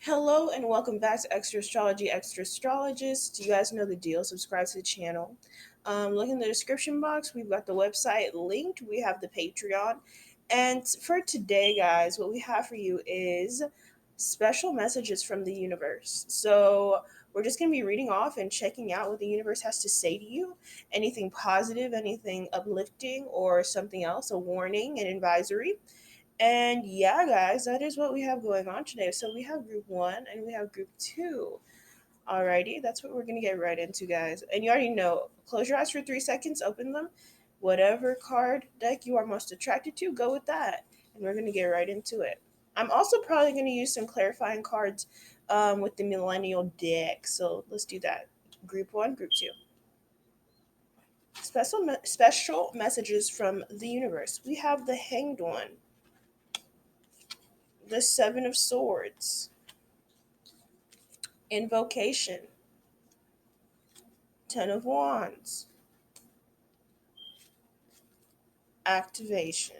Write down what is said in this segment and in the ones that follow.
Hello and welcome back to Extra Astrology, Extra Astrologist. You guys know the deal. Subscribe to the channel. Look in the description box. We've got the website linked. We have the Patreon. And for today, guys, what we have for you is special messages from the universe. So we're just going to be reading off and checking out what the universe has to say to you. Anything positive, anything uplifting, or something else, a warning, an advisory. And yeah, guys, that is what we have going on today. So we have group one and we have group two. Alrighty, that's what we're gonna get right into, guys. And you already know, close your eyes for 3 seconds, open them. Whatever card deck you are most attracted to, go with that. And we're gonna get right into it. I'm also probably gonna use some clarifying cards with the millennial deck. So let's do that. Group one, group two. Special messages from the universe. We have the Hanged One, the Seven of Swords, Invocation, Ten of Wands, Activation.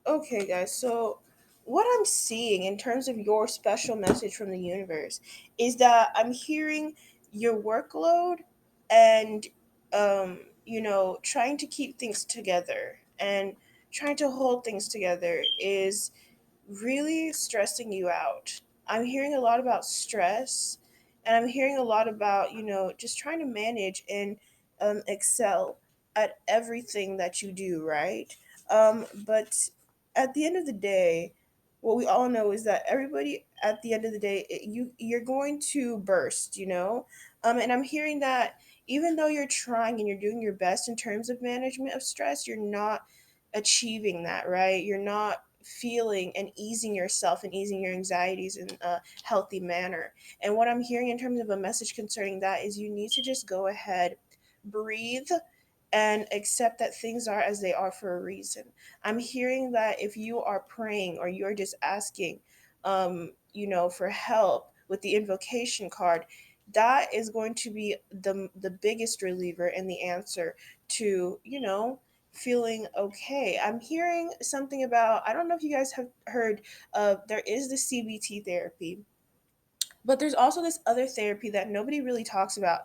Okay, guys, so what I'm seeing in terms of your special message from the universe is that I'm hearing your workload and, trying to keep things together and trying to hold things together is really stressing you out. I'm hearing a lot about stress and I'm hearing a lot about, just trying to manage and excel at everything that you do, right? But at the end of the day, what we all know is that everybody at the end of the day, you're going to burst, and I'm hearing that even though you're trying and you're doing your best in terms of management of stress, you're not achieving that, right? You're not feeling and easing yourself and easing your anxieties in a healthy manner. And what I'm hearing in terms of a message concerning that is you need to just go ahead, breathe, and accept that things are as they are for a reason. I'm hearing that if you are praying or you're just asking, for help with the invocation card, that is going to be the biggest reliever and the answer to, feeling okay. I'm hearing something about, I don't know if you guys have heard of, there is the CBT therapy, but there's also this other therapy that nobody really talks about.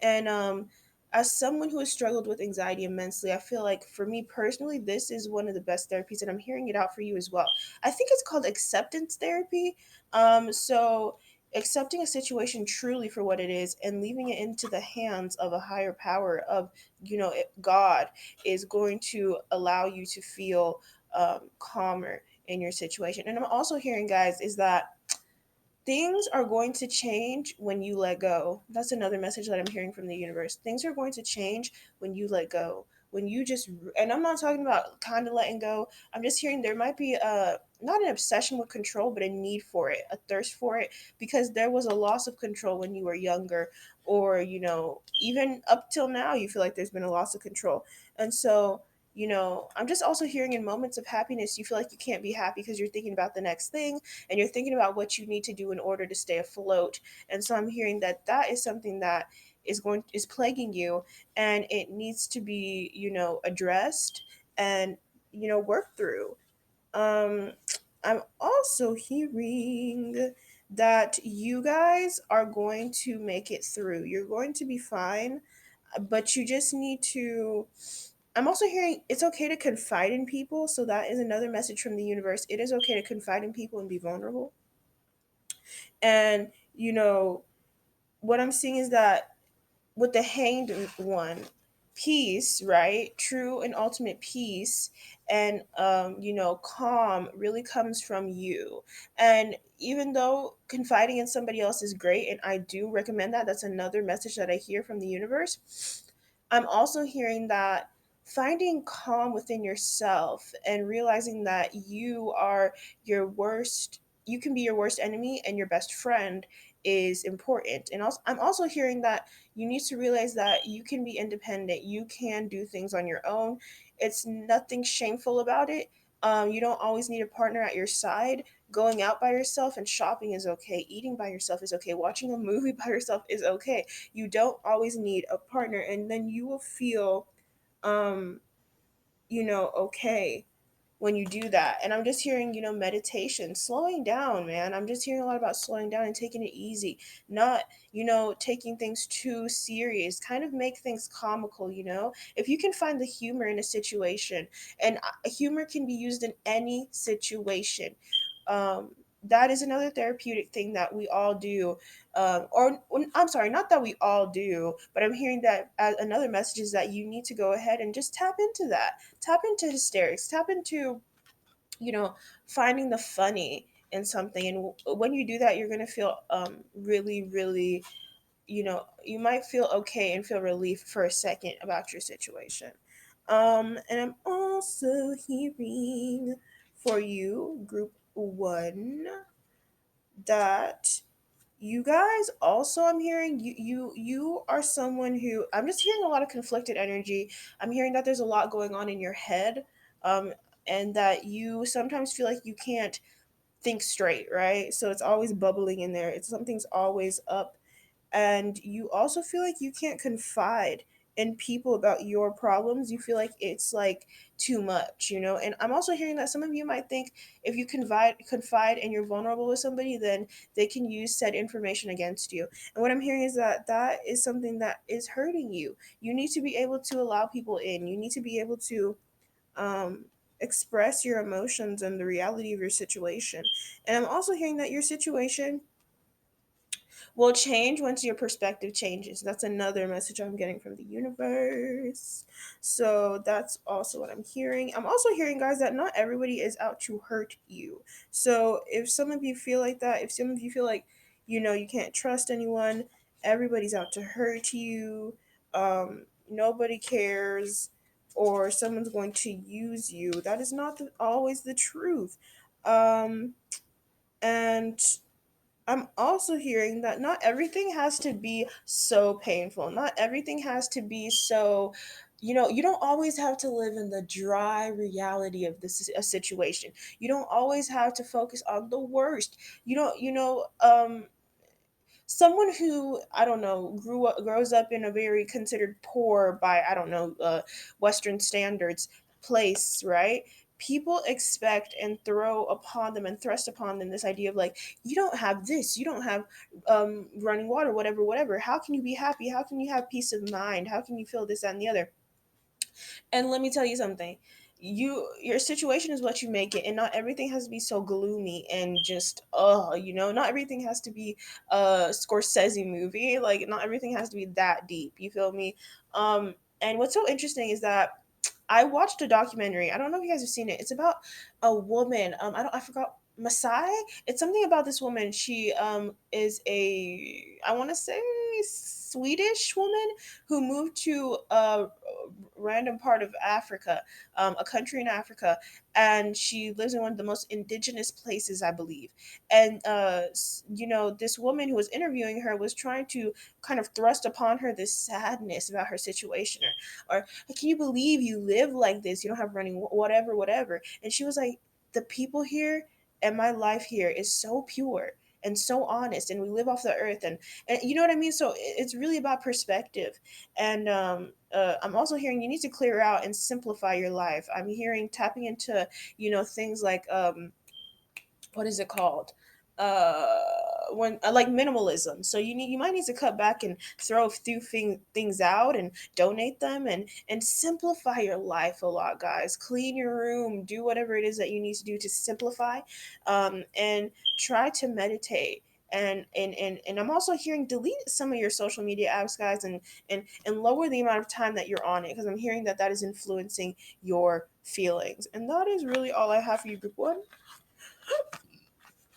And as someone who has struggled with anxiety immensely, I feel like for me personally, this is one of the best therapies, and I'm hearing it out for you as well. I think it's called acceptance therapy. So accepting a situation truly for what it is and leaving it into the hands of a higher power of, God, is going to allow you to feel calmer in your situation. And I'm also hearing, guys, is that things are going to change when you let go. That's another message that I'm hearing from the universe. Things are going to change when you let go. When you just, and I'm not talking about kind of letting go. I'm just hearing there might be not an obsession with control, but a need for it, a thirst for it, because there was a loss of control when you were younger, or, even up till now, you feel like there's been a loss of control. And so, I'm just also hearing in moments of happiness, you feel like you can't be happy because you're thinking about the next thing and you're thinking about what you need to do in order to stay afloat. And so I'm hearing that that is something that is plaguing you, and it needs to be, addressed and, worked through. um I'm also hearing that you guys are going to make it through. You're going to be fine, but you just need to, I'm also hearing it's okay to confide in people. So that is another message from the universe. It is okay to confide in people and be vulnerable. And, what I'm seeing is that with the Hanged One, peace, right? True and ultimate peace and, calm really comes from you. And even though confiding in somebody else is great, and I do recommend that, that's another message that I hear from the universe. I'm also hearing that finding calm within yourself and realizing that you can be your worst enemy and your best friend is important. And also, I'm also hearing that you need to realize that you can be independent. You can do things on your own. It's nothing shameful about it. You don't always need a partner at your side. Going out by yourself and shopping is okay. Eating by yourself is okay. Watching a movie by yourself is okay. You don't always need a partner, and then you will feel, okay. when you do that. And I'm just hearing, meditation, slowing down, man. I'm just hearing a lot about slowing down and taking it easy, not, taking things too serious, kind of make things comical, If you can find the humor in a situation, and humor can be used in any situation. That is another therapeutic thing that we all do. Or I'm sorry, not that we all do, but I'm hearing that another message is that you need to go ahead and just tap into that, tap into hysterics, tap into, you know, finding the funny in something. And when you do that, you're going to feel really, really, you might feel okay and feel relief for a second about your situation. And I'm also hearing for you, group one, that you guys also, I'm hearing you are someone who, I'm just hearing a lot of conflicted energy. I'm hearing that there's a lot going on in your head, um and that you sometimes feel like you can't think straight, right? So it's always bubbling in there, it's something's always up. And you also feel like you can't confide in people about your problems. You feel like it's like too much, And I'm also hearing that some of you might think if you confide and you're vulnerable with somebody, then they can use said information against you. And what I'm hearing is that that is something that is hurting you. You need to be able to allow people in. You need to be able to um express your emotions and the reality of your situation. And I'm also hearing that your situation will change once your perspective changes. That's another message I'm getting from the universe. So that's also what I'm hearing. I'm also hearing, guys, that not everybody is out to hurt you. So if some of you feel like that, if some of you feel like, you can't trust anyone, everybody's out to hurt you, nobody cares, or someone's going to use you, that is not always the truth. Um, and I'm also hearing that not everything has to be so painful. Not everything has to be so, you don't always have to live in the dry reality of this a situation. You don't always have to focus on the worst. You don't, someone who, I don't know, grows up in a very considered poor by, I don't know, Western standards place, right? People expect and throw upon them and thrust upon them this idea of like, you don't have this, you don't have running water, whatever, whatever. How can you be happy? How can you have peace of mind? How can you feel this, that, and the other? And let me tell you something. Your situation is what you make it, and not everything has to be so gloomy and just not everything has to be a Scorsese movie. Like not everything has to be that deep. You feel me? And what's so interesting is that I watched a documentary. I don't know if you guys have seen it. It's about a woman. I forgot Masai. It's something about this woman. She is a, I want to say, Swedish woman who moved to random part of Africa, a country in Africa, and she lives in one of the most indigenous places, I believe. And this woman who was interviewing her was trying to kind of thrust upon her this sadness about her situation, or can you believe you live like this? You don't have running whatever, whatever. And she was like, the people here and my life here is so pure and so honest, and we live off the earth, and you know what I mean. So it's really about perspective. And I'm also hearing you need to clear out and simplify your life. I'm hearing tapping into, things like what is it called, when like minimalism. So you might need to cut back and throw a few things out and donate them, and simplify your life a lot, guys. Clean your room, do whatever it is that you need to do to simplify, and try to meditate. And I'm also hearing delete some of your social media apps, guys, and lower the amount of time that you're on it, because I'm hearing that that is influencing your feelings. And that is really all I have for you, group one.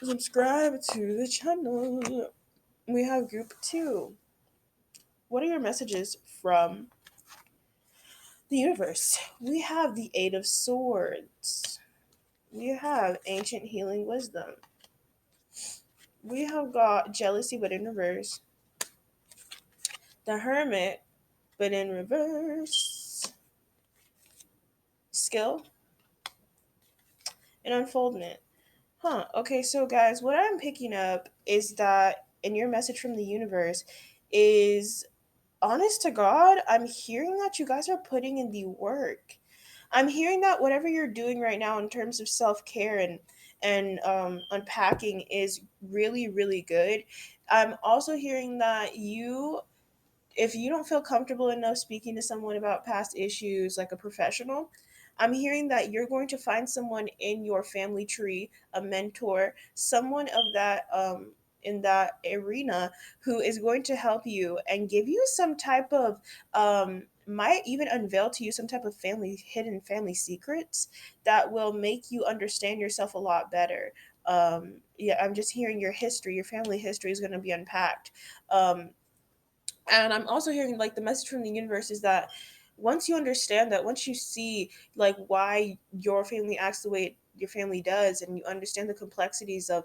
Subscribe to the channel. We have group two. What are your messages from the universe? We have the Eight of Swords. We have ancient healing wisdom. We have got jealousy but in reverse. The Hermit but in reverse. Skill and unfoldment. Huh. Okay, so guys, what I'm picking up is that in your message from the universe is, honest to God, I'm hearing that you guys are putting in the work. I'm hearing that whatever you're doing right now in terms of self-care and unpacking is really, really good. I'm also hearing that if you don't feel comfortable enough speaking to someone about past issues like a professional, I'm hearing that you're going to find someone in your family tree, a mentor, someone of that in that arena who is going to help you and give you some type of might even unveil to you some type of hidden family secrets that will make you understand yourself a lot better. Yeah, I'm just hearing your family history is going to be unpacked. um, and I'm also hearing like the message from the universe is that once you understand that, once you see like why your family acts the way your family does, and you understand the complexities of,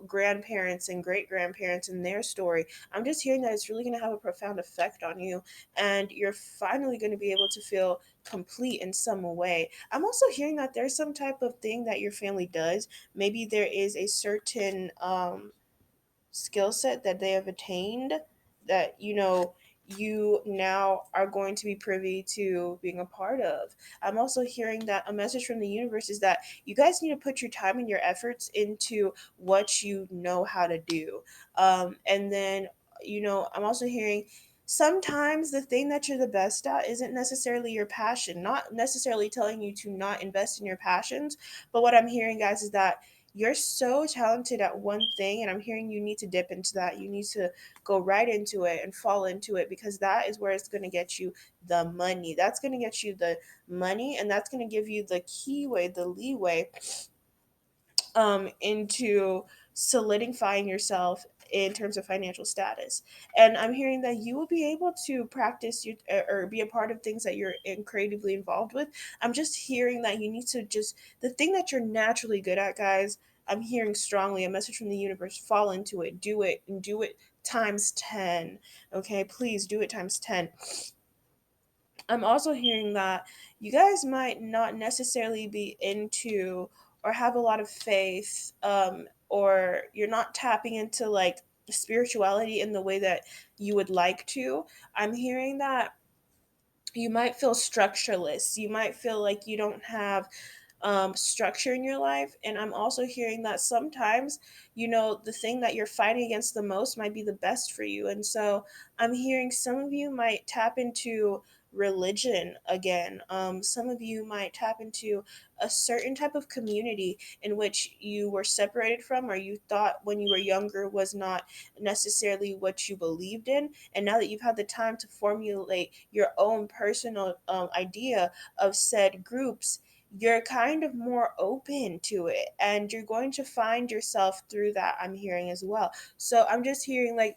grandparents and great grandparents and their story, I'm just hearing that it's really going to have a profound effect on you, and you're finally going to be able to feel complete in some way. I'm also hearing that there's some type of thing that your family does. Maybe there is a certain skill set that they have attained that you now are going to be privy to being a part of. I'm also hearing that a message from the universe is that you guys need to put your time and your efforts into what you know how to do. And then, I'm also hearing sometimes the thing that you're the best at isn't necessarily your passion, not necessarily telling you to not invest in your passions. But what I'm hearing, guys, is that you're so talented at one thing, and I'm hearing you need to dip into that. You need to go right into it and fall into it, because that is where it's going to get you the money. That's going to get you the money, and that's going to give you the keyway, the leeway into solidifying yourself in terms of financial status. And I'm hearing that you will be able to practice or be a part of things that you're incredibly involved with. I'm just hearing that you need to just the thing that you're naturally good at, guys. I'm hearing strongly a message from the universe: fall into it, do it, and do it times 10. Okay, please do it times 10. I'm also hearing that you guys might not necessarily be into or have a lot of faith, or you're not tapping into like spirituality in the way that you would like to. I'm hearing that you might feel structureless. You might feel like you don't have structure in your life. And I'm also hearing that sometimes, the thing that you're fighting against the most might be the best for you. And so I'm hearing some of you might tap into religion again. Some of you might tap into a certain type of community in which you were separated from, or you thought when you were younger was not necessarily what you believed in. And now that you've had the time to formulate your own personal idea of said groups, you're kind of more open to it, and you're going to find yourself through that, I'm hearing as well. So I'm just hearing like,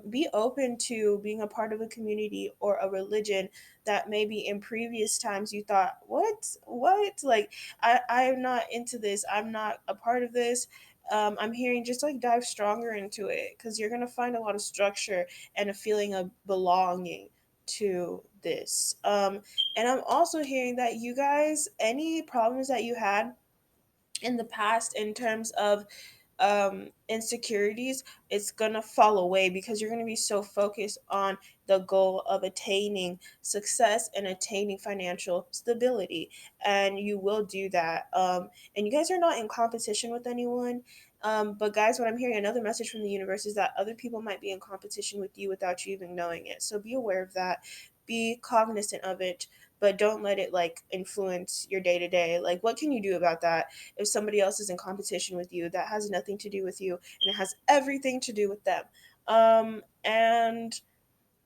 be open to being a part of a community or a religion that maybe in previous times you thought, what, like, I'm not into this, I'm not a part of this. I'm hearing just like dive stronger into it, because you're going to find a lot of structure and a feeling of belonging to this. And I'm also hearing that you guys, any problems that you had in the past in terms of insecurities, it's gonna fall away, because you're gonna be so focused on the goal of attaining success and attaining financial stability, and you will do that. And you guys are not in competition with anyone. But guys, what I'm hearing, another message from the universe, is that other people might be in competition with you without you even knowing it. So be aware of that. Be cognizant of it, but don't let it like influence your day to day. Like, what can you do about that? If somebody else is in competition with you, that has nothing to do with you, and it has everything to do with them. And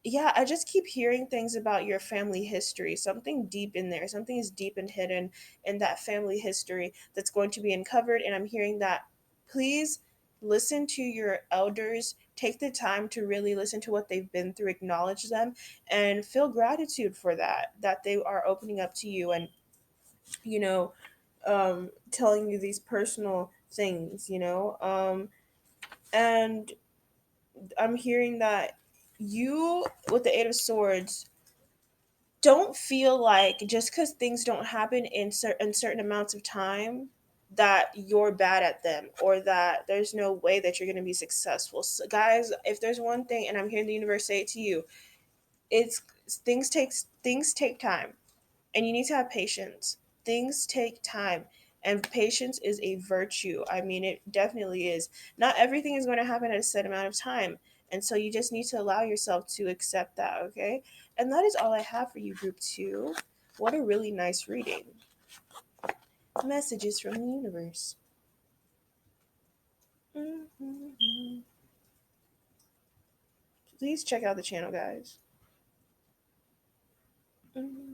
yeah, I just keep hearing things about your family history. Something deep in there, something is deep and hidden in that family history that's going to be uncovered. And I'm hearing that, please listen to your elders, take the time to really listen to what they've been through, acknowledge them, and feel gratitude for that they are opening up to you, and you know telling you these personal things, and I'm hearing that you, with the Eight of Swords, don't feel like just because things don't happen in certain amounts of time that you're bad at them, or that there's no way that you're going to be successful. So guys, if there's one thing, and I'm hearing the universe say it to you, it's things take time. And you need to have patience. Things take time, and patience is a virtue. I mean, it definitely is. Not everything is going to happen at a set amount of time. And so you just need to allow yourself to accept that, okay? And that is all I have for you, group two. What a really nice reading. Messages from the universe. Mhm. Please check out the channel, guys. Mhm.